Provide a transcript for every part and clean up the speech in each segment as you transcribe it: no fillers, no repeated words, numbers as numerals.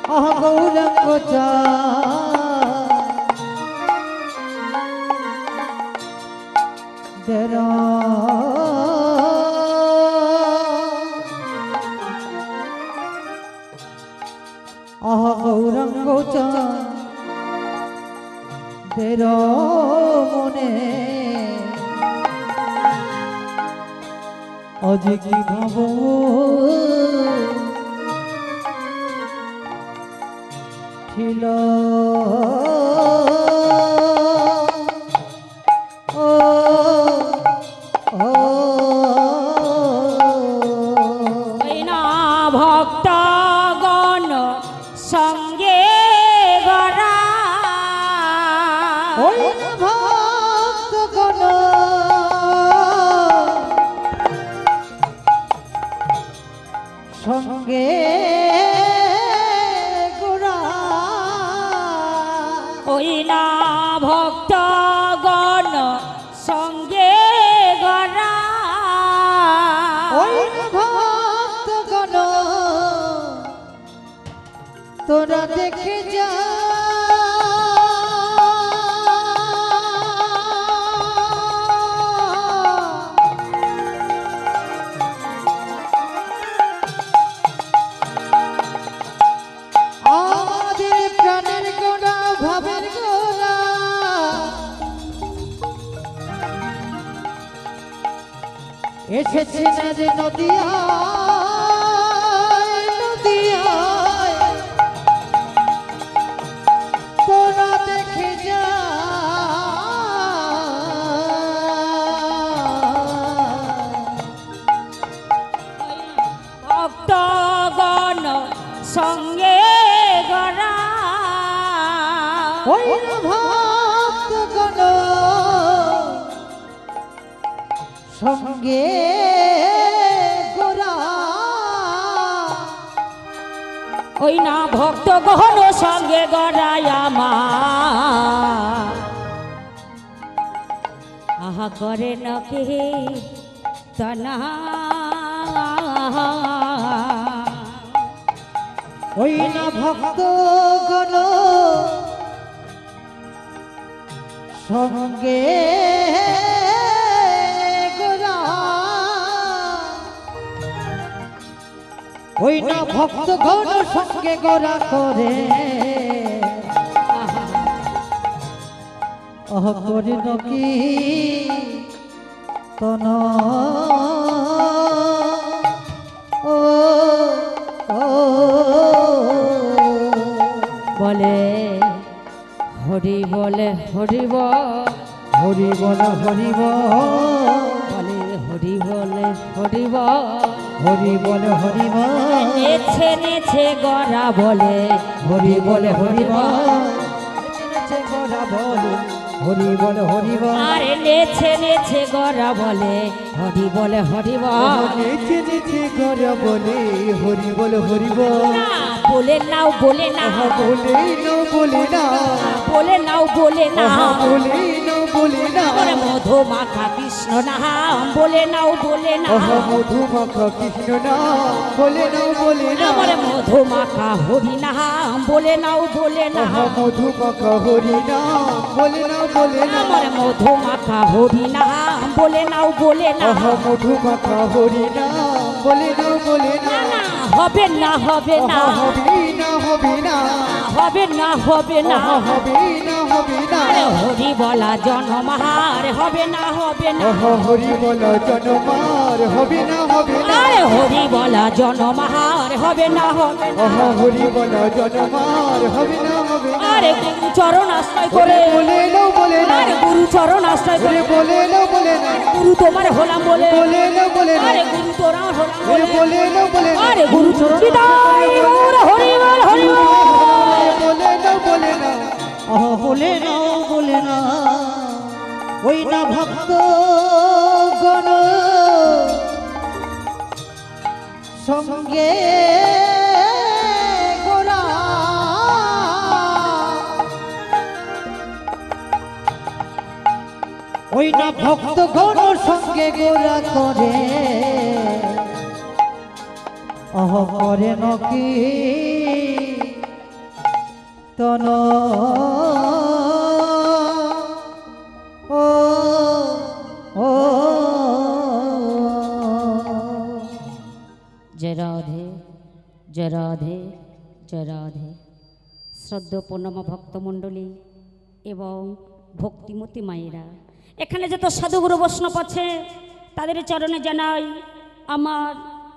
গৌরাঙ্গ তেরা গৌরাঙ্গ তেরা মনে আজ কি ভাব ছিল ভক্তগণ সঙ্গে গড়া ভক্তগণ সঙ্গে গোরা ওই না ভক্তগণ সঙ্গে গড়া ওই ভক্তগণ তোরা দেখে যা আমাদের প্রাণের গোড়া ভাবের গোড়া এসেছে না যে নদিয়ায় নদিয়ায় তোরা দেখে যা ভক্তগণ সঙ্গে গড়া ওই ভক্তগণ সঙ্গে গোরা ওই না ভক্তগণ সঙ্গে গড়াই আমার আহা করে নকে তনা ওই না ভক্তগণ সঙ্গে গোরা ওই না ভক্তগণ সঙ্গে গোরা করে করে নকি তন বলে হরি বলে হরিব হরি বল হরিব বলে হরি বলে হরিব হরি বল হরিব নেছে নেছে গড়া বলে হরি বল হরিব গোরা বল হরি বল হরিব আরে নেছে নেছে গড়া বলে হরি বলে হরিব নেচে নেচে গোরা বলে হরি বল হরিব বলে নাও বলে না বলে নাও বলে না বলে নাও বলে না বলে নাও বলে না বলে মধু মাখা কৃষ্ণ নাম বলে নাও বলে না মধু মাখা কৃষ্ণ নাম বলে নাও বলে না বলে মধু মাখা হরি নাম বলে নাও বলে না মধু মাখা হরি নাম বলে নাও বলে না বলে মধু মাখা হরি নাম বলে নাও বলে না মধু মাখা হরি নাম বলে নাও বলে না না হবে না হবে না হবে না হবে না হবে না হবে না হবে না হবে না আরে হরি বলা জনমার হবে না হবে না হরি বলা জনমার হবে না হবে না আরে হরি বলা জনমার হবে না হবে না হরি বলা জনমার হবে না হবে না আরে গুরু চরণ আশ্রয় করে বলে নাও বলে না আরে গুরু চরণ আশ্রয় করে বলে নাও বলে না গুরু তোমার হলাম বলে বলে নাও বলে না আরে গুরু তোরা হলাম বলে বলে নাও বলে না আরে গুরু চরণ বিদায় গৌর হরি বল হরি বল বলে নাও বলে না বলে নাও বলে না ওই না ভক্ত গণ সঙ্গে গোরা ওই না ভক্ত গণ সঙ্গে গোরা করে করে নকি তন ও ও জয় রাধে জয় রাধে জয় রাধে। শ্রদ্ধা প্রণাম ভক্তমণ্ডলী এবং ভক্তিমতী মায়েরা, এখানে যত সাধুগুরু বৈষ্ণব আছে তাদের চরণে জানাই আমার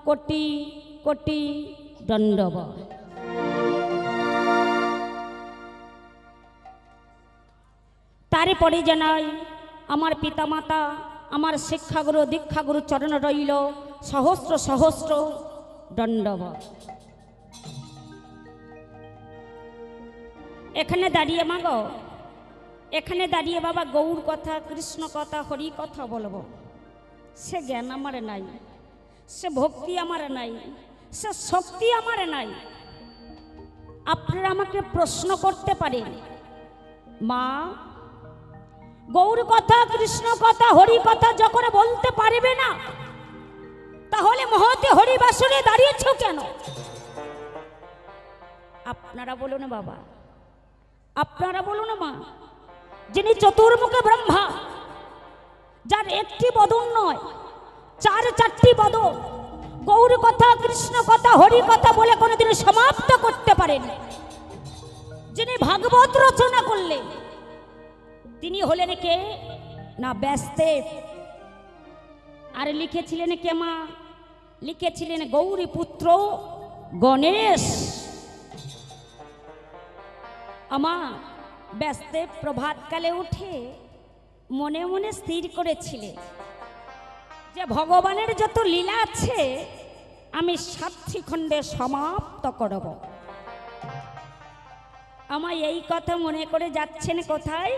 কোটি কোটি দণ্ডবত। তারপরে জানাই আমার পিতামাতা, আমার শিক্ষাগুরু দীক্ষাগুরু চরণ রইল সহস্র সহস্র দণ্ডবত। এখানে দাঁড়িয়ে মাগো, এখানে দাঁড়িয়ে বাবা গৌর কথা, কৃষ্ণ কথা, হরি কথা বলবো, সে জ্ঞান আমার নাই, সে ভক্তি আমার নাই, সে শক্তি আমার নাই। আপনারা আমাকে প্রশ্ন করতে পারেন, মা গৌর কথা, কৃষ্ণ কথা, হরি কথা যখন বলতে পারবে না, তাহলে মহতে হরিবাসরে দাঁড়িয়েছ কেন? আপনারা বলুন বাবা, আপনারা বলুন মা, যিনি চতুর্মুখে ব্রহ্মা, যার একটি বদন নয়, চারটি বদন, গৌর কথা, কৃষ্ণ কথা, হরি কথা বলে কোনোদিন সমাপ্ত করতে পারেন, যিনি ভাগবত রচনা করলেন, তিনি হলেন কে না ব্যাসদেব। আর লিখেছিলেন কে মা? লিখেছিলেন গৌরী পুত্র গণেশ। আমা ব্যাসদেব প্রভাতকালে উঠে মনে মনে স্থির করেছিলেন যে ভগবানের যত লীলা আছে আমি 7 খণ্ডে সমাপ্ত করব। আমার এই কথা মনে করে যাচ্ছেন কোথায়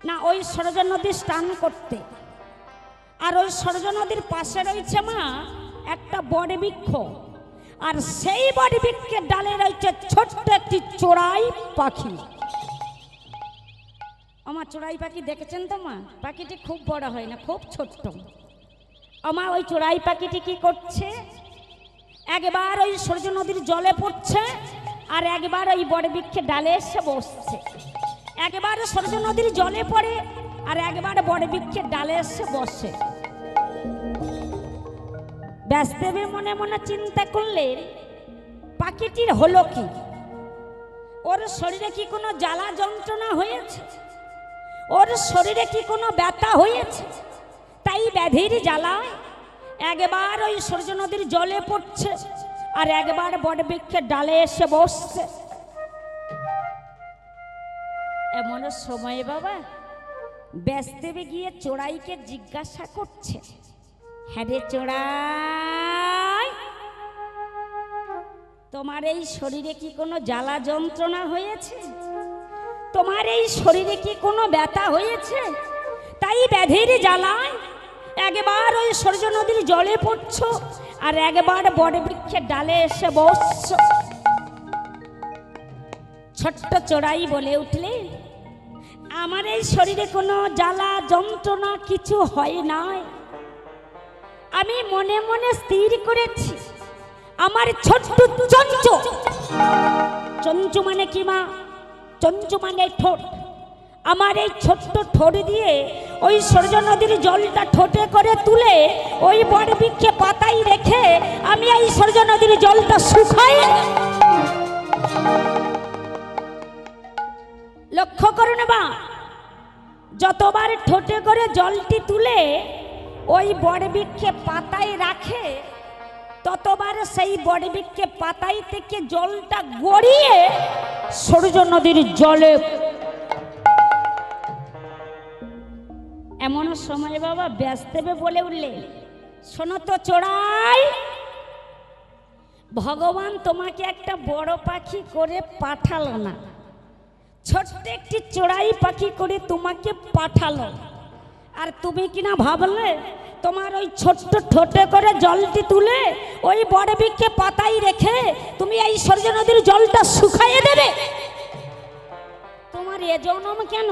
না ওই সরজা নদী স্নান করতে। আর ওই সরজা নদীর পাশে রয়েছে মা একটা বটবৃক্ষ, আর সেই বটবৃক্ষের ডালে রয়েছে ছোট্ট একটি চোরাই পাখি। আমার চোরাই পাখি দেখেছেন তো মা? পাখিটি খুব বড় হয় না, খুব ছোট্ট। আমার ওই চোরাই পাখিটি কি করছে? একবার ওই সরজা নদীর জলে পড়ছে, আর একবার ওই বটবৃক্ষের ডালে এসে বসছে। একবার সরজা নদীর জলে পড়ে, আর একবার বটবৃক্ষের ডালে এসে বসে। ব্যাসদেব মনে মনে চিন্তা করলেন পাখিটির হলো কি? ওর শরীরে কি কোনো জ্বালা যন্ত্রণা হয়েছে? ওর শরীরে কি কোনো ব্যথা হয়েছে? তাই ব্যাধির জ্বালায় একবার ওই সরজা নদীর জলে পড়ছে, আর একবার বটবৃক্ষের ডালে এসে বসছে। এমন সময় বাবা ব্যাসদেবে গিয়ে চোরাইকে জিজ্ঞাসা করছে, হ্যাঁ রে চোরাই, তোমার এই শরীরে কি কোনো জ্বালা যন্ত্রণা হয়েছে? তোমার এই শরীরে কি কোনো ব্যথা হয়েছে? তাই ব্যাধির জ্বালায় একবার ওই সরজা নদীর জলে পড়ছ, আর একবার বটবৃক্ষের ডালে এসে বসছ। ছোট্ট চোরাই বলে উঠলে, আমার এই শরীরে কোনো জ্বালা যন্ত্রণা কিছু হয় নাই। আমি মনে মনে স্থির করেছি আমার ছোট্ট চঞ্চু, চঞ্চু মানে কি মা? চঞ্চু মানে ঠোঁট। আমার এই ছোট্ট ঠোঁট দিয়ে ওই সরজা নদীর জলটা ঠোঁটে করে তুলে ওই বটবৃক্ষে পাতায় রেখে আমি এই সরজা নদীর জলটা শুকাই। লক্ষ্য করুন বা, যতবার ঠোঁটে করে জলটি তুলে ওই বটবৃক্ষে পাতায় রাখে, ততবার সেই বটবৃক্ষে পাতায় থেকে জলটা গড়িয়ে সরজা নদীর জলে। এমন সময় বাবা ব্যাসদেবে বলে উঠলে, শোনো তো চোরাই, ভগবান তোমাকে একটা বড় পাখি করে পাঠালো না, ছোট্ট একটি চোরাই পাখি করে তোমাকে পাঠালো। আর তুমি কিনা ভাবলে তোমার ওই ছোট্ট ঠোঁটে করে জলটি তুলে ওই বটবৃক্ষে পাতায় রেখে তুমি এই সরজা নদীর জলটা শুকাইয়ে দেবে। তোমার এ জন্ম কেন,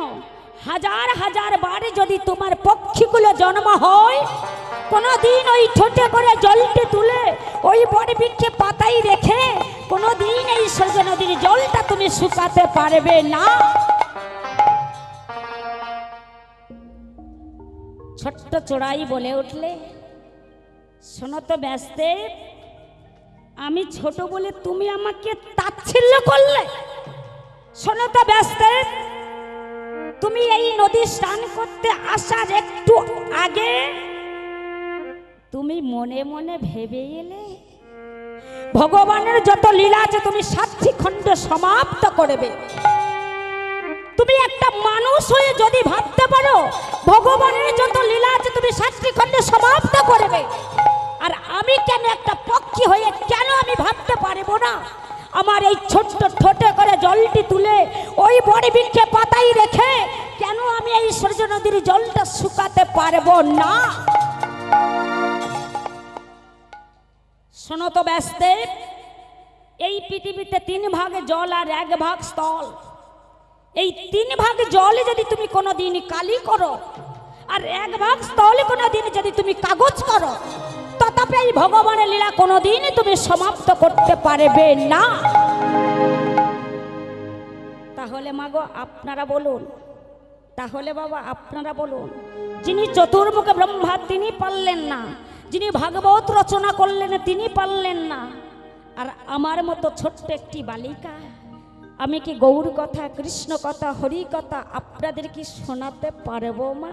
হাজার হাজার বার যদি তোমার পক্ষীগুলো জন্ম হয়, কোনোদিন ওই ঠোঁটে করে জলটি তুলে ওই বটবৃক্ষে পাতায় রেখে কোনোদিন এই সরজা নদীর জলটা তুমি তুমি শুকাতে পারবে না। ছোট্ট চোরাই বলে উঠলে, শোনো তো ব্যাসদেব, আমি ছোট বলে তুমি আমাকে তাচ্ছিল্য করলে। শোনো তো ব্যাসদেব, তুমি এই নদী স্নান করতে আসার একটু আগে তুমি মনে মনে ভেবে এলে ভগবানের যত লীলা আছে তুমি 7টি খণ্ডে সমাপ্ত করবে। তুমি একটা মানুষ হয়ে যদি ভাবতে পারো ভগবানের যত লীলা আছে তুমি 7টি খণ্ডে সমাপ্ত করবে, আর আমি কেন একটা পক্ষী হয়ে কেন আমি ভাবতে পারবো না আমার এই ছোট্ট ঠোঁটে করে জলটি তুলে ওই বড় বৃক্ষে পাতাই রেখে কেন আমি এই সূর্য নদীর জলটা শুকাতে পারবো না? শোনো তো ব্যাসদেব, এই পৃথিবীতে 3 ভাগে জল আর 1 ভাগ স্থল। এই 3 ভাগ জলে যদি তুমি কোনোদিন কালি করো আর 1 ভাগ স্থলে কোনোদিন যদি তুমি কাগজ করো, তথাপি এই ভগবানের লীলা কোনোদিন তুমি সমাপ্ত করতে পারবে না। তাহলে মাগো আপনারা বলুন, তাহলে বাবা আপনারা বলুন, যিনি চতুর্মুখ ব্রহ্মা তিনি পারলেন না, যিনি ভাগবত রচনা করলেন তিনি পারলেন না, আর আমার মতো ছোট্ট একটি বালিকা আমি কি গৌর কথা, কৃষ্ণ কথা, হরি কথা আপনাদের কি শোনাতে পারবো মা?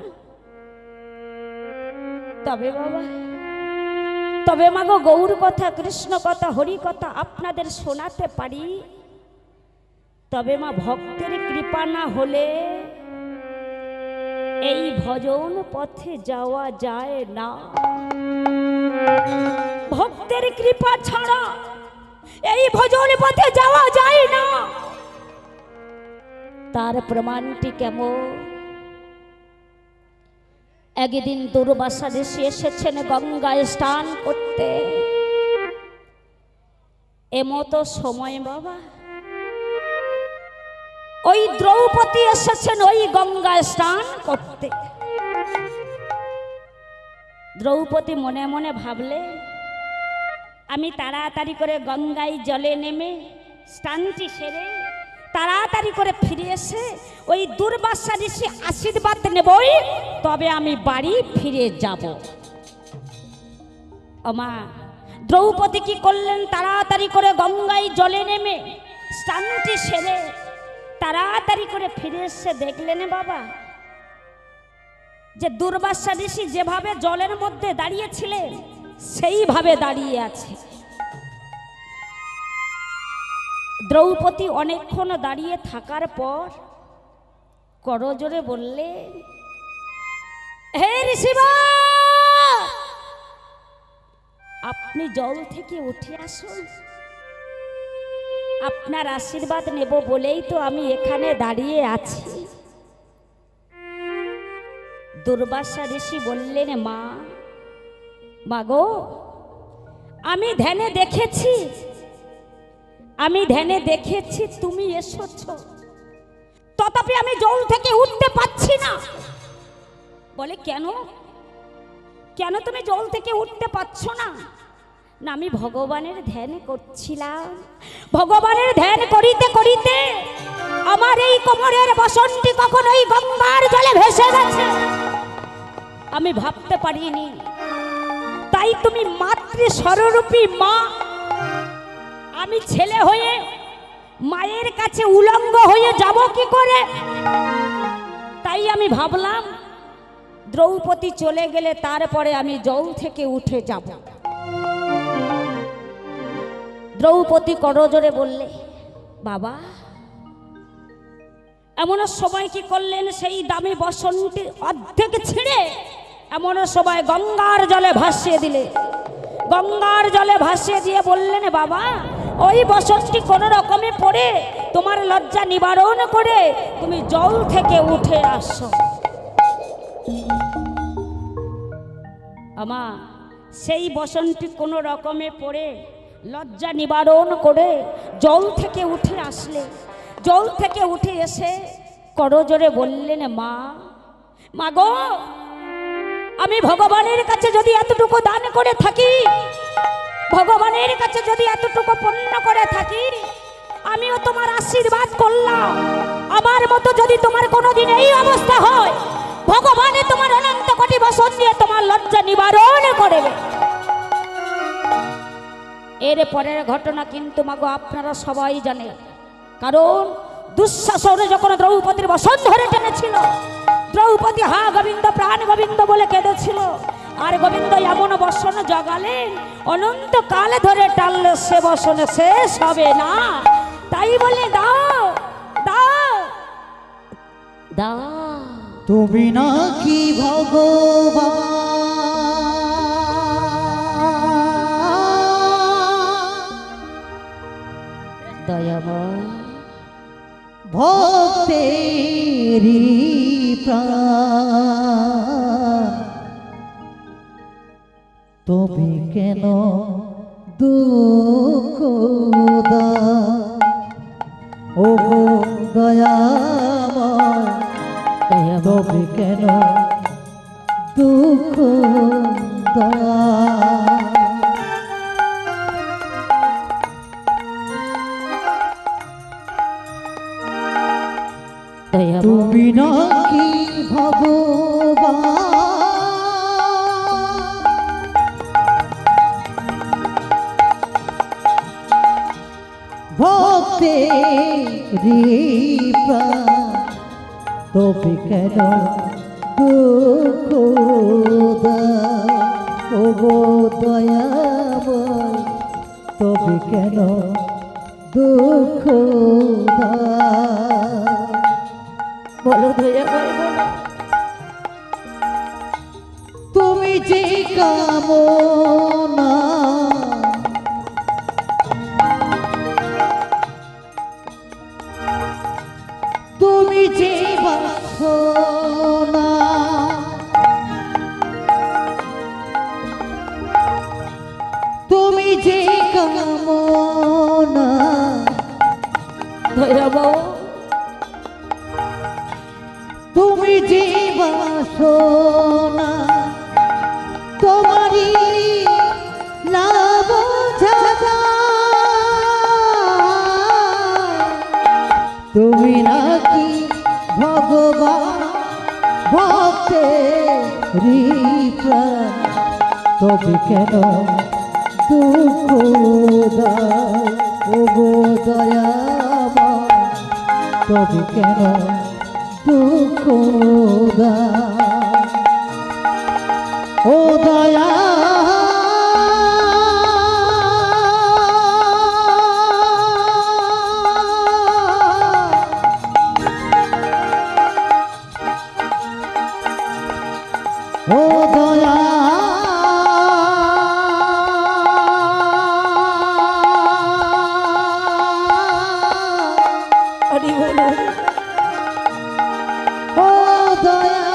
তবে বাবা, তবে মাগো গৌর কথা, কৃষ্ণ কথা, হরি কথা আপনাদের শোনাতে পারি, তবে মা ভক্তের কৃপা না হলে এই ভজন পথে যাওয়া যায় না। ভক্তের কৃপা ছাড়া এই ভজন পথে যাওয়া যায় না। তার প্রমাণটি কেমন? একদিন দুর্বাসা ঋষি এসেছেন গঙ্গায় স্নান করতে। এমতো সময় বাবা ওই দ্রৌপদী এসেছেন ওই গঙ্গায় স্নান করতে। দ্রৌপদী মনে মনে ভাবলে, আমি তাড়াতাড়ি করে গঙ্গায় জলে নেমে স্নানটি সেরে তাড়াতাড়ি করে ফিরে এসে ওই দুর্বাসা ঋষি আশীর্বাদ নেবই, তবে আমি বাড়ি ফিরে যাব। মা দ্রৌপদী কি করলেন? তাড়াতাড়ি করে গঙ্গায় জলে নেমে স্নানটি সেরে তাড়াতাড়ি করে ফিরে এসে দেখলেন বাবা যে দুর্বাসা ঋষি যেভাবে জলের মধ্যে দাঁড়িয়েছিলেন সেইভাবে দাঁড়িয়ে আছে। দ্রৌপদী অনেকক্ষণ দাঁড়িয়ে থাকার পর করজোরে বললেন, হে ঋষিবা, আপনি জল থেকে উঠে আসুন, আপনার আশীর্বাদ নেব বলেই তো আমি এখানে দাঁড়িয়ে আছি। দুর্বাসা ঋষি বললেন, মা, মাগো, আমি ধ্যানে দেখেছি তুমি এসেছ, তথাপি আমি জল থেকে উঠতে পারছি না। বলে, কেন কেন তুমি জল থেকে উঠতে পারছো না? না, আমি ভগবানের ধ্যান করছিলাম। ভগবানের ধ্যান করিতে করিতে আমার এই কোমরের বসনটি কখন ওই গঙ্গার জলে ভেসে গেছে আমি ভাবতে পারিনি। তাই তুমি মাতৃ স্বরূপী মা, আমি ছেলে হয়ে মায়ের কাছে উলঙ্গ হয়ে যাব কি করে? তাই আমি ভাবলাম দ্রৌপদী চলে গেলে তারপরে আমি জল থেকে উঠে যাব। দ্রৌপদী করজোরে বললে, বাবা, এমন সময় কি করলেন? সেই দামি বসনটি অর্ধেক ছিঁড়ে এমন সময় গঙ্গার জলে ভাসিয়ে দিলে। গঙ্গার জলে ভাসিয়ে দিয়ে বললেন, বাবা, ওই বসনটি কোনো রকমে পড়ে তোমার লজ্জা নিবারণ করে তুমি জল থেকে উঠে আসো। আমা, সেই বসনটি কোনো রকমে পড়ে লজ্জা নিবারণ করে জল থেকে উঠে আসলে। জল থেকে উঠে এসে করজোরে বললেন, মা, মাগো, আমি ভগবানের কাছে যদি এতটুকু দান করে থাকি, ভগবানের কাছে যদি এতটুকু পুণ্য করে থাকি, আমি আমিও তোমার আশীর্বাদ করলাম। আমার মতো যদি তোমার কোনোদিন এই অবস্থা হয়, ভগবানে তোমার অনন্ত কোটি বসন দিয়ে তোমার লজ্জা নিবারণ করবে। এর পরের ঘটনা কিন্তু মাগো আপনারা সবাই জানে, কারণ দুঃশাসনে যখন দ্রৌপদীর বসন ধরে টেনেছিল, দ্রৌপদী হা গোবিন্দ প্রাণ গোবিন্দ বলে কেঁদেছিল, আর গোবিন্দ এমন বসন জগালেন অনন্ত কাল ধরে টানলে সে বসনে শেষ হবে না। তাই বলে দাও দাও দাও। তুমি নাকি ভগবান, দয়াময় ভক্তেরি প্রাণ, তুমি কেন দুঃখ দাও? ও গো দয়াময়, তুমি কেন দুঃখ দাও? তুমি নাকি ভগবান, ভক্তেরি প্রাণ, তুমি কেন দুঃখ দাও? ও গো দয়াময়, তুমি কেন দুঃখ দাও? বলো দয়াময় বলো। তুমি যে কামনা, তুমি যে বাসনা, তুমি যে কামনা, দয়াময় তুমি যে বাসনা, তোমারই লাভ বোঝা, তুমি নাকি ভগবান, ভক্তেরি প্রাণ, তবে কেন দুঃখ দাও? ও গো দয়াময়, তবে কেন দুঃখ দাও? ও দয়া ও দয়া হরি বলো। ও দয়া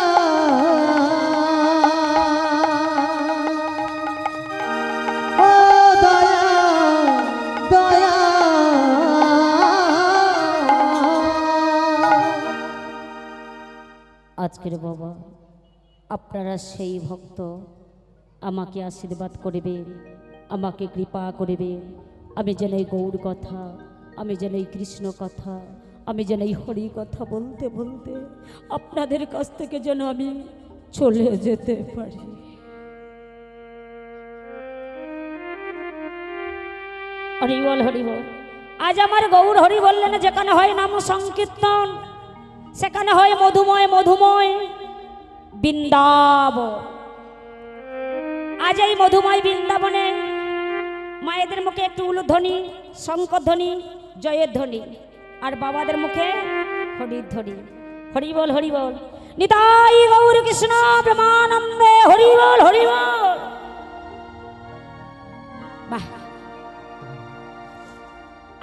ও দয়া দয়া আজকের বাবা আপনারা সেই ভক্ত, আমাকে আশীর্বাদ করবেন, আমাকে কৃপা করবেন, আমি যেন এই গৌর কথা, আমি যেন এই কৃষ্ণ কথা, আমি যেন এই হরি কথা বলতে বলতে আপনাদের কাছ থেকে যেন আমি চলে যেতে পারি। হরি বল হরি বল। আজ আমার গৌর হরি বললেন, যেখানে হয় নাম সংকীর্তন, সেখানে হয় মধুময় মধুময় বৃন্দাবন। আজ এই মধুময় বৃন্দাবনে মায়েদের মুখে একটু উলুধ্বনি, শঙ্করধ্বনি, জয়ের ধ্বনি, আর বাবাদের মুখে হরির ধ্বনি। হরি বল হরি বল। নিতাই গৌর কৃষ্ণ প্রেমানন্দে হরি বল হরি বল। বাহ,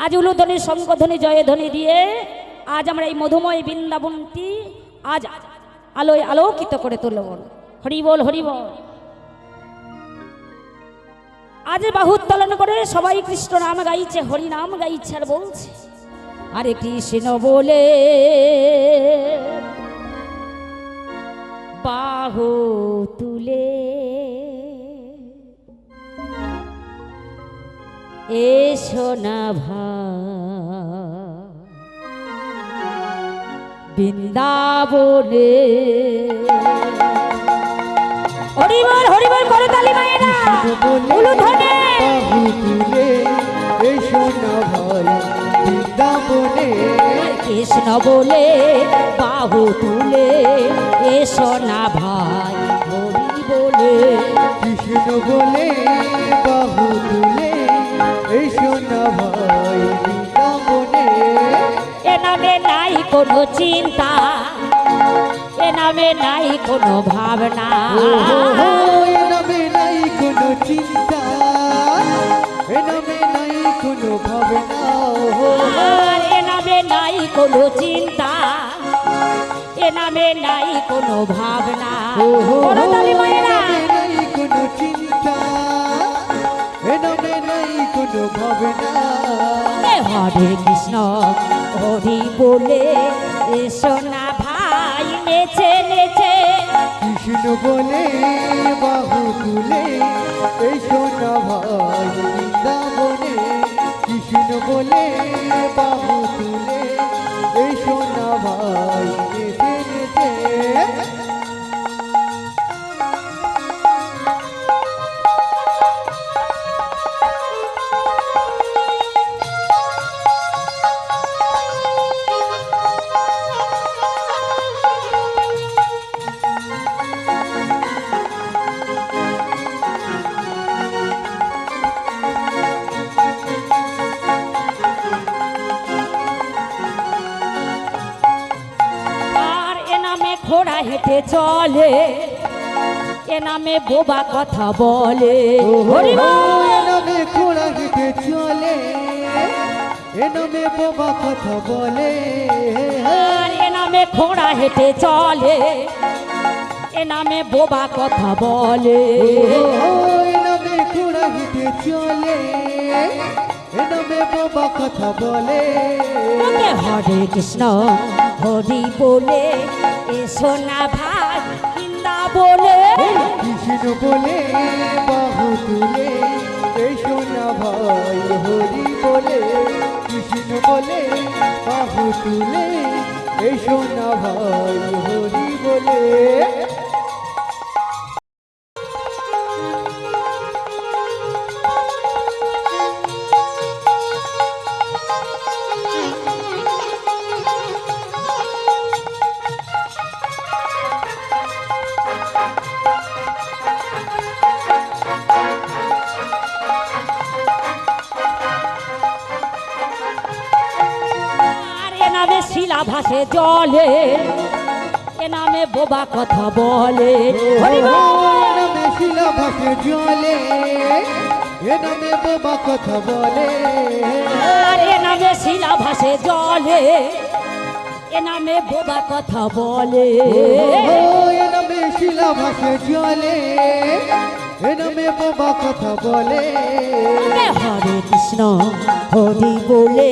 আজ উলুধ্বনি, শঙ্করধ্বনি, জয়ের ধ্বনি দিয়ে আজ আমরা এই মধুময় বৃন্দাবনটি আজ আলোয় আলোকিত করে তুলব। হরি বল হরি বল। আজ বাহু উত্তোলন করে সবাই কৃষ্ণ নাম গাইছে, হরি নাম গাইছে, আর বলছে আরে কৃষ্ণ বলে বাহু তুলে এসো না ভাই, বৃন্দাবনে। হরিবল করো তালি মায়েরা, উলুধ্বনি। বাহু তুলে এসো না ভাই বৃন্দাবনে। কৃষ্ণ বলে বাহু তুলে এসো না ভাই হরি বলে। কৃষ্ণ বলে বাহু তুলে এসো না ভাই বৃন্দাবনে। এ নামে নাই কোনো চিন্তা, এ নামে নাই কোনো ভাবনা, এ নামে নাই কোনো চিন্তা, এ নামে নাই কোনো ভাবনা। আর এ নামে নাই কোনো চিন্তা, এ নামে নাই কোনো ভাবনা। বলো তালি মায়েরা। নাই কোনো চিন্তা, এ নামে নাই কোনো ভাবনা। হরে কৃষ্ণ হরি বলে এসো না ভাই নেচে নেচে। কৃষ্ণ বলে বাহু তুলে এসো না ভাই বৃন্দাবনে। কৃষ্ণ বলে বাহু তুলে এসো না ভাই নেচে নেচে। আর এ নামে ঘোড়া হেঁটে চলে, এ নামে বোবা কথা বলে। হরি বল। এ নামে ঘোড়া হেঁটে চলে, এ নামে বোবা কথা বলে। আর এ নামে ঘোড়া হেঁটে চলে, এ নামে বোবা কথা বলে। এ নামে ঘোড়া হেঁটে চলে, এ নামে বোবা কথা বলে। ওকে হরে কৃষ্ণ হরি বলে এসো না ভাই বৃন্দাবনে। কৃষ্ণ বলে বাহু তুলে এসো না ভাই হরি বলে। কৃষ্ণ বলে বাহু তুলে এসো না ভাই হরি বলে। আর এ নামে শিলা ভাসে জলে, এ নামে বোবা কথা বলে। হরি বল। এ নামে শিলা ভাসে জলে, এ নামে বাবা কথা বলে। আর এ নামে শিলা ভাসে জলে, এ নামে বোবা কথা বলে। এ নামে শিলা ভাসে জলে, এ নামে বাবা কথা বলে। হরে কৃষ্ণ হরি বলে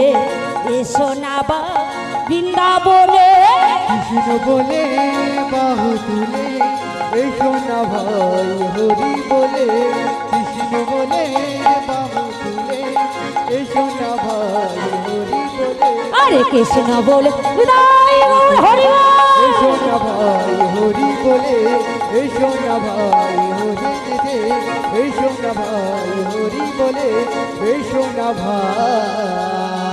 এসো না বা বৃন্দাবনে। কৃষ্ণ বলে বাহু তুলে এসো না ভাই হরি বলে। কৃষ্ণ বলে বাহু তুলে এসো না ভাই হরি বলে। আরে কৃষ্ণ বলে হৃদয় গৌর হরি বল। এসো না ভাই হরি বলে, এসো না ভাই হরি দিতে। এসো না ভাই হরি বলে, এসো না ভাই।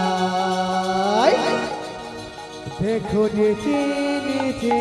দেখো নেচে নেচে